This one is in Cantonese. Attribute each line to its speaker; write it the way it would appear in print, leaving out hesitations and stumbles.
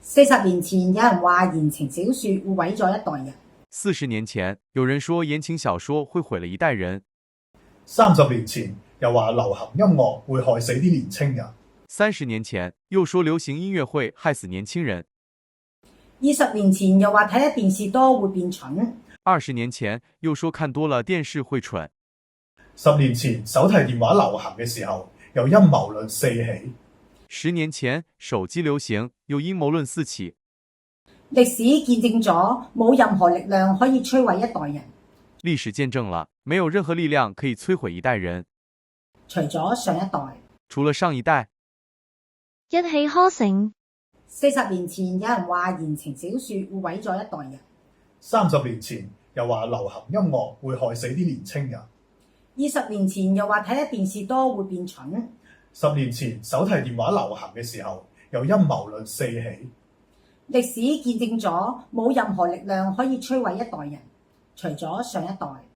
Speaker 1: 40年前，有人話言情小說會毀咗一代人。
Speaker 2: 40年前，有人說言情小說會毀了一代人。
Speaker 3: 30年前，又話流行音樂會害死啲年青人。
Speaker 2: 30年前，又說流行音樂會害死年輕人。
Speaker 1: 20年前，又話睇得電視多會變蠢。
Speaker 2: 20年前，又說看多了電視會蠢。
Speaker 3: 10年前，手提電話流行嘅時候，有陰謀論四起。
Speaker 2: 10年前，手機流行，有陰謀論四起。
Speaker 1: 歷史見證咗冇任何力量可以摧毀一代人。
Speaker 2: 歷史見證了，沒有任何力量可以摧毀一代人，
Speaker 1: 除咗上一代。
Speaker 2: 除了上一代。
Speaker 4: 一氣呵成。
Speaker 1: 40年前，有人話言情小說會毀咗一代人。
Speaker 3: 30年前，又話流行音樂會害死啲年青人。
Speaker 1: 20年前，又話睇得電視多會變蠢。
Speaker 3: 10年前，手提電話流行嘅時候，有陰謀論四起。
Speaker 1: 歷史見證咗冇任何力量可以摧毀一代人，除咗上一代。